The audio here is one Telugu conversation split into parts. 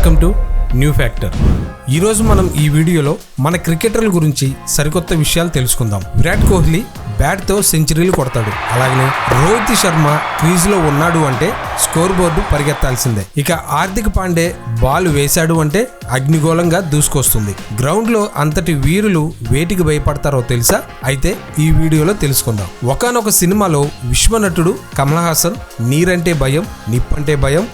Welcome to new factor. ఈరోజు మనం ఈ వీడియోలో మన క్రికెటర్ల గురించి సరికొత్త విషయాలు తెలుసుకుందాం. విరాట్ కోహ్లీ బ్యాట్తో సెంచరీలు కొడతాడు. అలాగనే రోహిత్ శర్మ క్రీజ్లో ఉన్నాడు అంటే స్కోర్ బోర్డు పరిగెత్తాల్సిందే. ఇక హార్దిక్ పాండే బాల్ వేశాడు అంటే అగ్నిగోళంగా దూసుకొస్తుంది. గ్రౌండ్లో అంతటి వీరులు వేటికి భయపడతారో తెలుసా? అయితే ఈ వీడియోలో తెలుసుకుందాం. ఒకానొక సినిమాలో విశ్వనటుడు కమల్ హాసన్ నీరంటే భయం, నిప్పంటే భయం,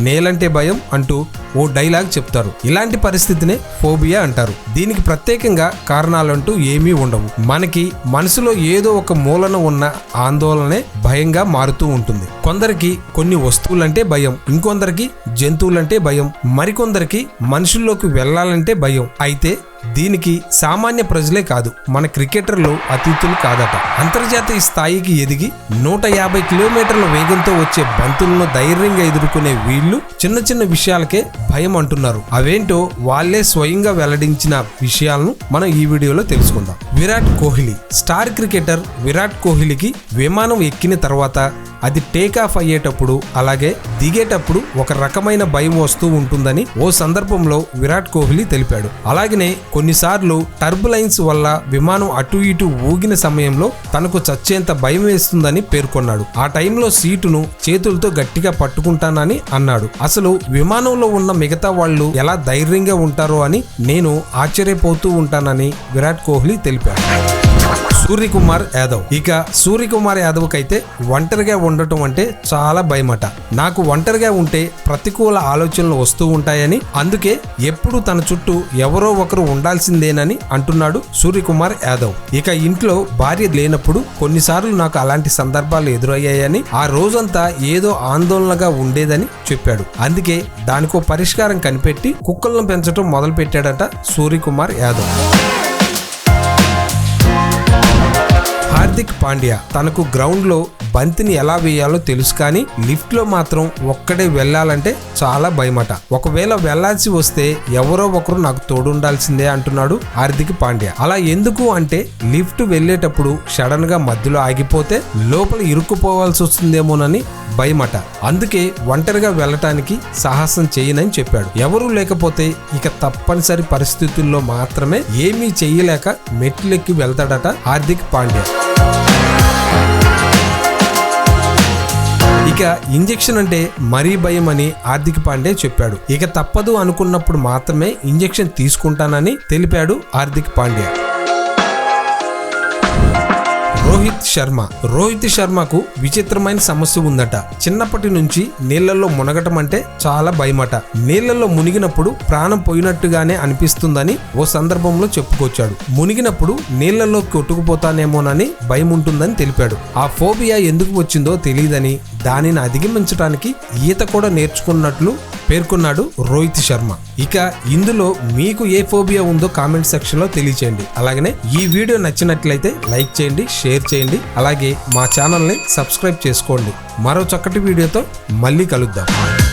నేలంటే భయం అంటూ ఓ డైలాగ్ చెప్తారు. ఇలాంటి పరిస్థితినే ఫోబియా అంటారు. దీనికి ప్రత్యేకంగా కారణాలంటూ ఏమీ ఉండవు. మనకి మనసులో ఏదో ఒక మూలన ఉన్న ఆందోళనే భయంగా మారుతూ ఉంటుంది. కొందరికి కొన్ని వస్తువులంటే భయం, ఇంకొందరికి జంతువులంటే భయం, మరికొందరికి మనుషుల్లోకి వెళ్లాలంటే భయం. అయితే దీనికి సామాన్య ప్రజలే కాదు, మన క్రికెటర్లు అతీతులు కాదట. అంతర్జాతీయ స్థాయికి ఎదిగి 150 కిలోమీటర్ల వేగంతో వచ్చే బంతులను ధైర్యంగా ఎదుర్కొనే వీళ్ళు చిన్న చిన్న విషయాలకే భయం అంటున్నారు. అవేంటో వాళ్లే స్వయంగా వెల్లడించిన విషయాలను మనం ఈ వీడియోలో తెలుసుకుందాం. విరాట్ కోహ్లీ. స్టార్ క్రికెటర్ విరాట్ కోహ్లీకి విమానం ఎక్కిన తర్వాత అది టేక్ ఆఫ్ అయ్యేటప్పుడు అలాగే దిగేటప్పుడు ఒక రకమైన భయం వస్తూ ఉంటుందని ఓ సందర్భంలో విరాట్ కోహ్లీ తెలిపాడు. అలాగనే కొన్నిసార్లు టర్బులెన్స్ వల్ల విమానం అటు ఇటు ఊగిన సమయంలో తనకు చచ్చేంత భయం వేస్తుందని పేర్కొన్నాడు. ఆ టైంలో సీటును చేతులతో గట్టిగా పట్టుకుంటానని అన్నాడు. అసలు విమానంలో ఉన్న మిగతా వాళ్ళు ఎలా ధైర్యంగా ఉంటారో అని నేను ఆశ్చర్యపోతూ ఉంటానని విరాట్ కోహ్లీ తెలిపాడు. సూర్యకుమార్ యాదవ్. ఇక సూర్యకుమార్ యాదవ్ కైతే ఒంటరిగా ఉండటం అంటే చాలా భయమట. నాకు ఒంటరిగా ఉంటే ప్రతికూల ఆలోచనలు వస్తూ ఉంటాయని, అందుకే ఎప్పుడు తన చుట్టూ ఎవరో ఒకరు ఉండాల్సిందేనని అంటున్నాడు సూర్యకుమార్ యాదవ్. ఇక ఇంట్లో భార్య లేనప్పుడు కొన్నిసార్లు నాకు అలాంటి సందర్భాలు ఎదురయ్యాయని, ఆ రోజంతా ఏదో ఆందోళనగా ఉండేదని చెప్పాడు. అందుకే దానికో పరిష్కారం కనిపెట్టి కుక్కలను పెంచడం మొదలు పెట్టాడట సూర్యకుమార్ యాదవ్. హార్దిక్ పాండ్యా. తనకు గ్రౌండ్ లో బంతిని ఎలా వేయాలో తెలుసు, కానీ లిఫ్ట్ లో మాత్రం ఒక్కడే వెళ్లాలంటే చాలా భయమట. ఒకవేళ వెళ్లాల్సి వస్తే ఎవరో ఒకరు నాకు తోడుండాల్సిందే అంటున్నాడు హార్దిక్ పాండ్యా. అలా ఎందుకు అంటే లిఫ్ట్ వెళ్లేటప్పుడు సడన్ గా మధ్యలో ఆగిపోతే లోపల ఇరుక్కుపోవాల్సి వస్తుందేమోనని భయమట. అందుకే ఒంటరిగా వెళ్లటానికి సాహసం చేయనని చెప్పాడు. ఎవరూ లేకపోతే ఇక తప్పనిసరి పరిస్థితుల్లో మాత్రమే ఏమీ చెయ్యలేక మెట్లెక్కి వెళ్తాడట హార్దిక్ పాండ్యా. ఇక ఇంజెక్షన్ అంటే మరీ భయం అని హార్దిక్ పాండే చెప్పాడు. ఇక తప్పదు అనుకున్నప్పుడు మాత్రమే ఇంజెక్షన్ తీసుకుంటానని తెలిపాడు హార్దిక్ పాండ్యా. రోహిత్ శర్మకు విచిత్రమైన సమస్య ఉందట. చిన్నప్పటి నుంచి నీళ్లలో మునగటం అంటే చాలా భయమట. నీళ్లలో మునిగినప్పుడు ప్రాణం పోయినట్టుగానే అనిపిస్తుందని ఓ సందర్భంలో చెప్పుకొచ్చాడు. మునిగినప్పుడు నీళ్లలో కొట్టుకుపోతానేమోనని భయం ఉంటుందని తెలిపాడు. ఆ ఫోబియా ఎందుకు వచ్చిందో తెలియదని, దానిని అధిగమించడానికి ఈత కూడా నేర్చుకున్నట్లు పేర్కొన్నాడు రోహిత్ శర్మ. ఇక ఇందులో మీకు ఏ ఫోబియా ఉందో కామెంట్ సెక్షన్ లో తెలియచేయండి. అలాగనే ఈ వీడియో నచ్చినట్లయితే లైక్ చేయండి, షేర్ చేయండి, అలాగే మా ఛానల్ ని సబ్స్క్రైబ్ చేసుకోండి. మరో చక్కటి వీడియోతో మళ్ళీ కలుద్దాం.